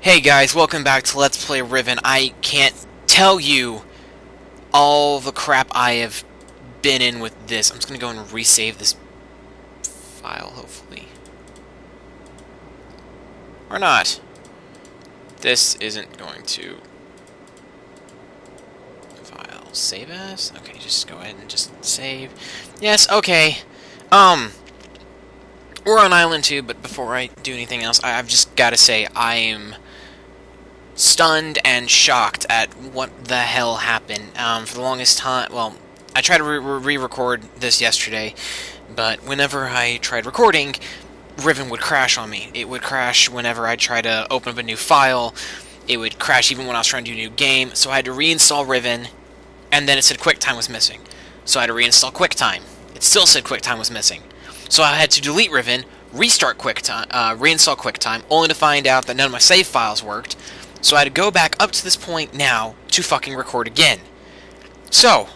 Hey guys, welcome back to Let's Play Riven. I can't tell you all the crap I have been in with this. I'm just gonna go and resave this file, hopefully. Or not. This isn't going to... File. Save as? Okay, just go ahead and just save. Yes, okay. We're on Island 2, but before I do anything else, I've just gotta say, I am stunned and shocked at what the hell happened. For the longest time, well, I tried to re-record this yesterday, but whenever I tried recording, Riven would crash on me. It would crash whenever I tried to open up a new file. It would crash even when I was trying to do a new game, so I had to reinstall Riven, and then it said QuickTime was missing. So I had to reinstall QuickTime. It still said QuickTime was missing. So I had to delete Riven, restart QuickTime, reinstall QuickTime, only to find out that none of my save files worked. So I had to go back up to this point now to fucking record again. So,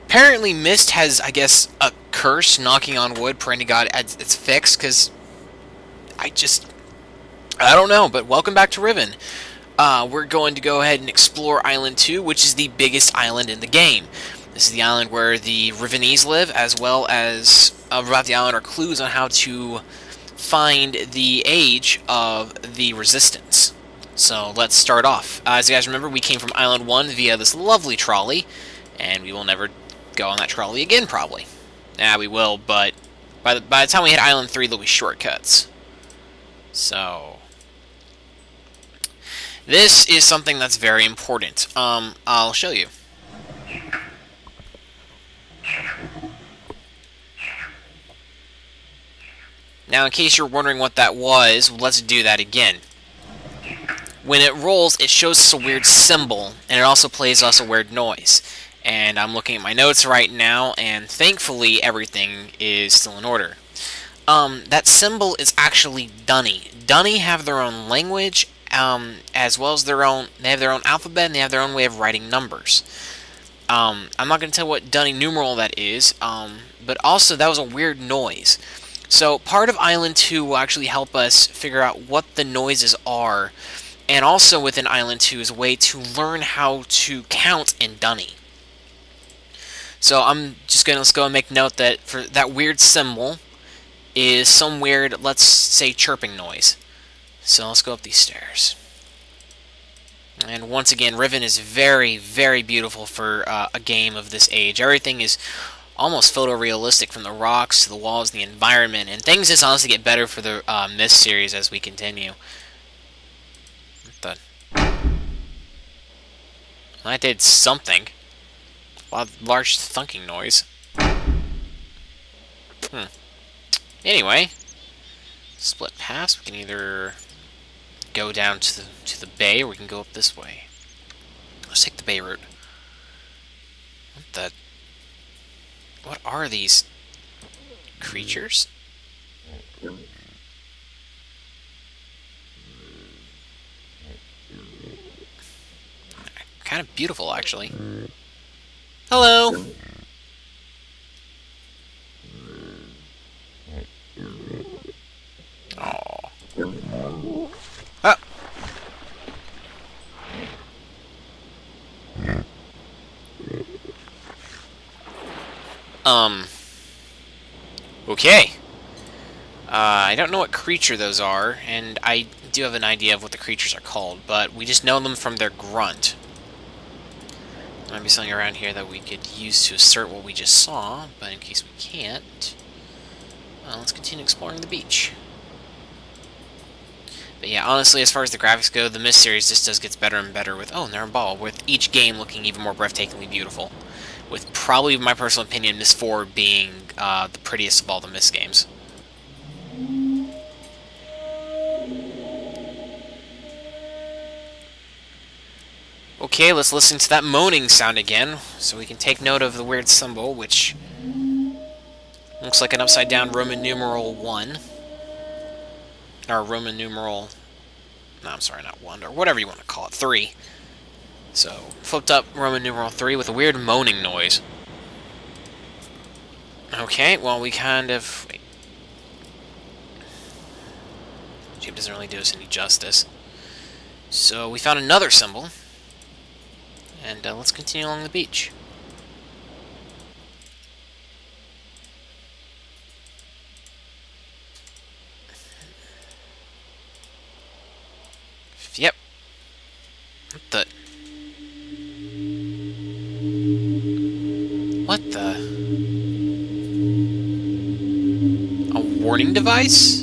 apparently Mist has, I guess, a curse, knocking on wood, praying to God it's fixed, because I don't know, but welcome back to Riven. We're going to go ahead and explore Island 2, which is the biggest island in the game. This is the island where the Rivenese live, as well as about the island are clues on how to find the age of the Resistance. So let's start off. As you guys remember, we came from Island 1 via this lovely trolley, and we will never go on that trolley again, probably. We will, but by the time we hit Island 3, there'll be shortcuts. So this is something that's very important. I'll show you. Now, in case you're wondering what that was, let's do that again. When it rolls, it shows us a weird symbol, and it also plays us a weird noise. And I'm looking at my notes right now, and thankfully everything is still in order. That symbol is actually Dunny. Dunny have their own language, as well as they have their own alphabet, and they have their own way of writing numbers. I'm not going to tell what Dunny numeral that is, but also that was a weird noise. So part of Island 2 will actually help us figure out what the noises are, and also within Island 2 is a way to learn how to count in Dunny. So let's go and make note that for that weird symbol is some weird, let's say, chirping noise. So let's go up these stairs. And once again, Riven is very, very beautiful for a game of this age. Everything is almost photorealistic, from the rocks to the walls, the environment, and things just honestly get better for the Mist series as we continue. What the? I did something. A large thunking noise. Anyway, split paths. We can either go down to the bay, or we can go up this way. Let's take the bay route. What the? What are these creatures? Kind of beautiful, actually. Hello! Aww. Ah! Okay. I don't know what creature those are, and I do have an idea of what the creatures are called, but we just know them from their grunt. There might be something around here that we could use to assert what we just saw, but in case we can't, well, let's continue exploring the beach. But yeah, honestly, as far as the graphics go, the Mist series just gets better and better with, oh, Narren Ball, with each game looking even more breathtakingly beautiful. With probably, in my personal opinion, Mist 4 being the prettiest of all the Mist games. Okay, let's listen to that moaning sound again, so we can take note of the weird symbol, which looks like an upside-down Roman numeral 1. Or Roman numeral... No, I'm sorry, not 1, or whatever you want to call it, 3. So, flipped up Roman numeral 3 with a weird moaning noise. Okay, well, we kind of... Wait. YouTube doesn't really do us any justice. So we found another symbol, and let's continue along the beach. Yep. What the... What the... A warning device?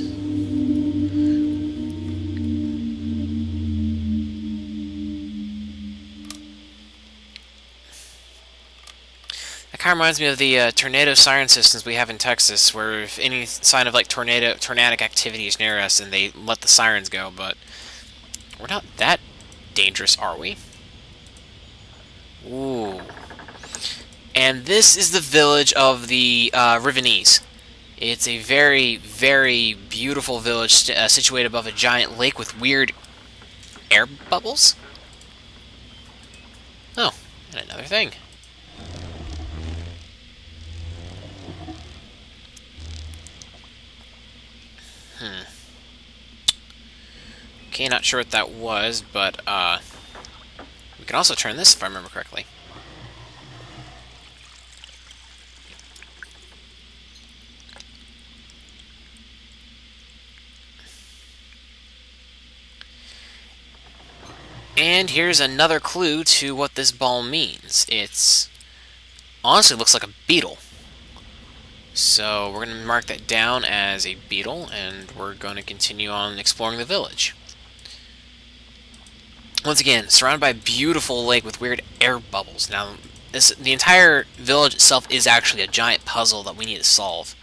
That kind of reminds me of the tornado siren systems we have in Texas, where if any sign of like tornadic activity is near us, and they let the sirens go, but we're not that dangerous, are we? Ooh. And this is the village of the Rivenese. It's a very, very beautiful village situated above a giant lake with weird air bubbles. Oh, and another thing. Okay, not sure what that was, but we can also turn this if I remember correctly. And here's another clue to what this ball means. It's honestly looks like a beetle. So we're going to mark that down as a beetle, and we're going to continue on exploring the village. Once again, surrounded by a beautiful lake with weird air bubbles. Now, the entire village itself is actually a giant puzzle that we need to solve.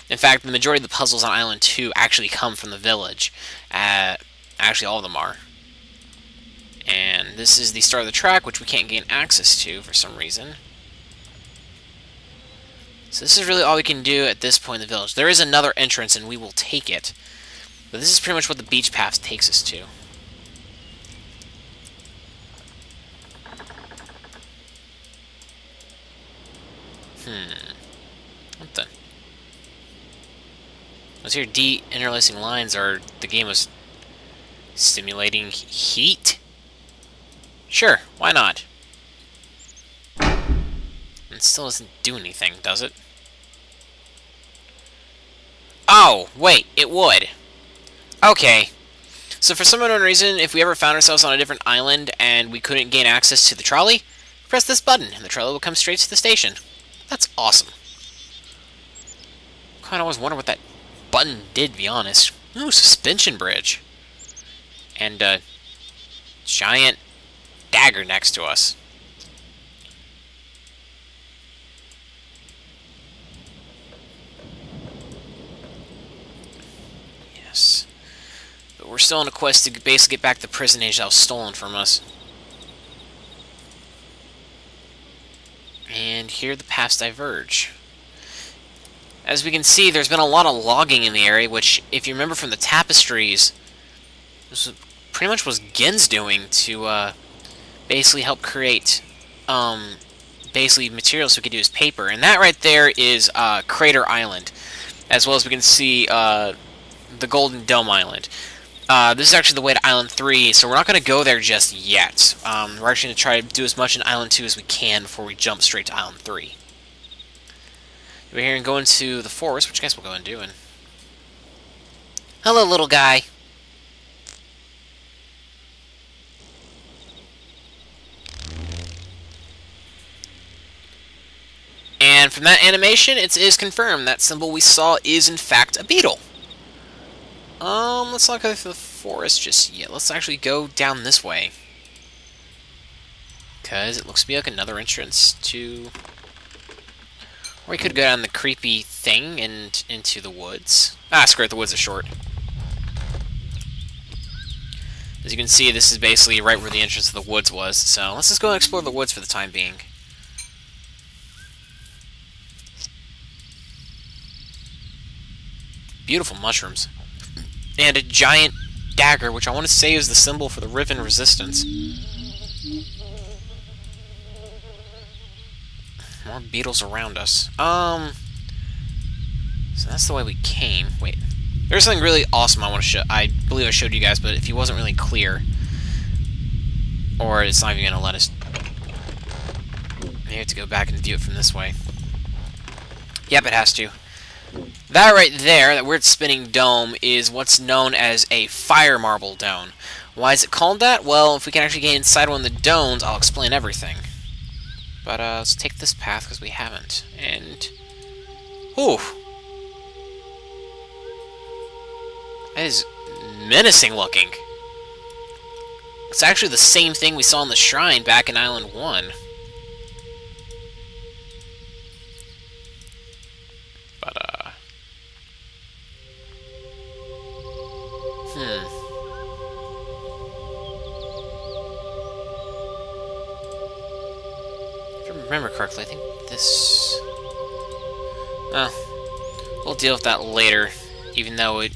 In fact, the majority of the puzzles on Island 2 actually come from the village. Actually, all of them are. And this is the start of the track, which we can't gain access to for some reason. So this is really all we can do at this point in the village. There is another entrance, and we will take it. But this is pretty much what the beach path takes us to. What the? Those here de-interlacing lines are... The game was simulating heat? Sure, why not? It still doesn't do anything, does it? Oh, wait, it would. Okay. So for some unknown reason, if we ever found ourselves on a different island and we couldn't gain access to the trolley, press this button and the trolley will come straight to the station. That's awesome. Kinda always wonder what that button did, to be honest. Ooh, suspension bridge. And a giant dagger next to us. Yes. But we're still on a quest to basically get back the prison age that was stolen from us. And here the paths diverge. As we can see, there's been a lot of logging in the area, which, if you remember from the tapestries, this pretty much was Gen's doing to basically help create basically materials so we could do his paper. And that right there is Crater Island, as well as we can see the Golden Dome Island. This is actually the way to Island 3, so we're not going to go there just yet. We're actually going to try to do as much in Island 2 as we can before we jump straight to Island 3. We're here and go into the forest, which I guess we'll go and do. And hello, little guy. And from that animation, it is confirmed that symbol we saw is in fact a beetle. Let's not go through the forest just yet. Let's actually go down this way. Because it looks to be like another entrance to... Or we could go down the creepy thing and into the woods. Ah, screw it, the woods are short. As you can see, this is basically right where the entrance to the woods was. So let's just go and explore the woods for the time being. Beautiful mushrooms. And a giant dagger, which I want to say is the symbol for the Riven resistance. More beetles around us. So that's the way we came. Wait. There's something really awesome I want to show. I believe I showed you guys, but if he wasn't really clear, or it's not even going to let us. I have to go back and view it from this way. Yep, it has to. That right there, that weird spinning dome, is what's known as a fire marble dome. Why is it called that? Well, if we can actually get inside one of the domes, I'll explain everything. But let's take this path because we haven't. And ooh, that is menacing looking. It's actually the same thing we saw in the shrine back in Island 1. But, If I remember correctly, I think this... Oh, we'll deal with that later, even though it...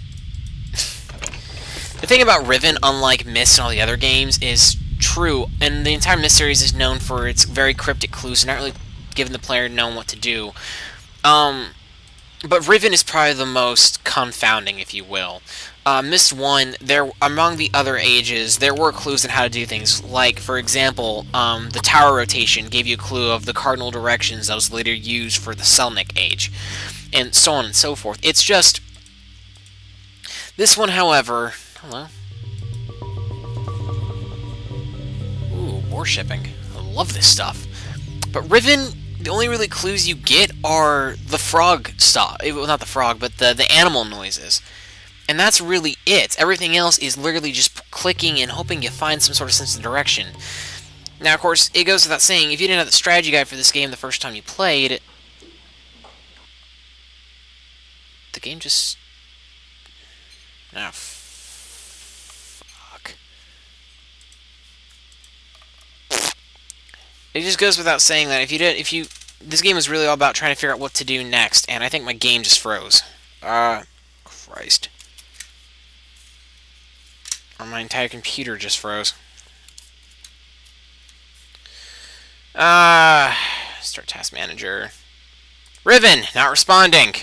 The thing about Riven, unlike Myst and all the other games, is true, and the entire Myst series is known for its very cryptic clues, not really giving the player knowing what to do. But Riven is probably the most confounding, if you will. Myst 1, among the other ages, there were clues on how to do things. Like, for example, the tower rotation gave you a clue of the cardinal directions that was later used for the Selnic age, and so on and so forth. It's just... This one, however... Hello? Ooh, warshipping. I love this stuff. But Riven... The only really clues you get are the frog stuff. Well, not the frog, but the animal noises. And that's really it. Everything else is literally just clicking and hoping you find some sort of sense of direction. Now, of course, it goes without saying, if you didn't have the strategy guide for this game the first time you played, the game just... Ah, fuck. It just goes without saying that this game is really all about trying to figure out what to do next, and I think my game just froze. Christ. Or my entire computer just froze. Start task manager. Riven, not responding.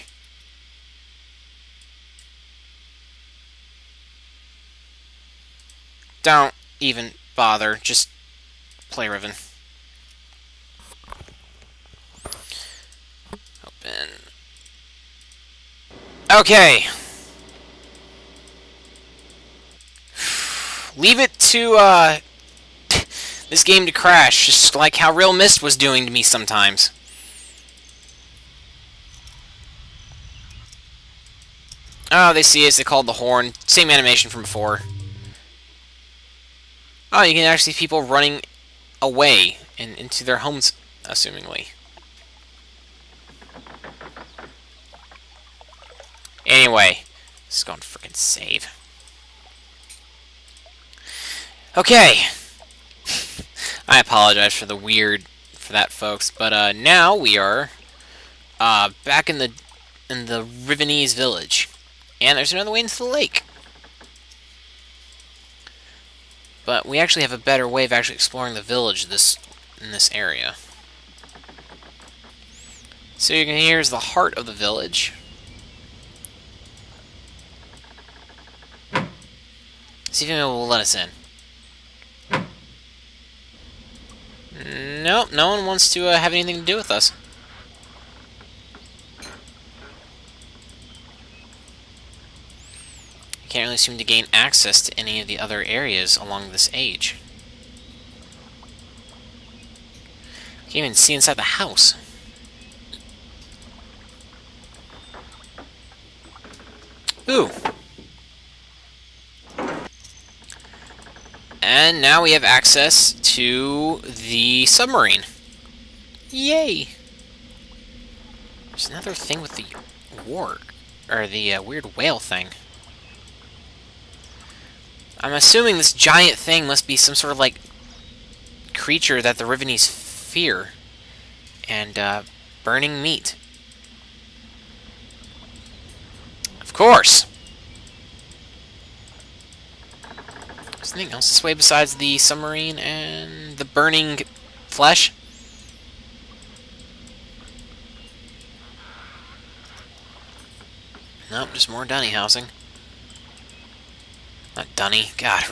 Don't even bother, just play Riven. Open. Okay. Leave it to, this game to crash, just like how Real Myst was doing to me sometimes. Oh, they see us, they called the horn. Same animation from before. Oh, you can actually see people running away and into their homes, assumingly. Anyway, let's go and frickin' save. Okay. I apologize for that, folks, but now we are back in the Rivenese village, and there's another way into the lake. But we actually have a better way of actually exploring the village in this area. So you can here's the heart of the village. See if anyone will let us in. Nope, no one wants to have anything to do with us. Can't really seem to gain access to any of the other areas along this age. Can't even see inside the house. Ooh. And now we have access to the submarine. Yay! There's another thing with the weird whale thing. I'm assuming this giant thing must be some sort of, like, creature that the Rivenese fear. And, burning meat. Of course! There's anything else this way besides the submarine and the burning flesh? Nope, just more dunny housing. Not Dunny. God,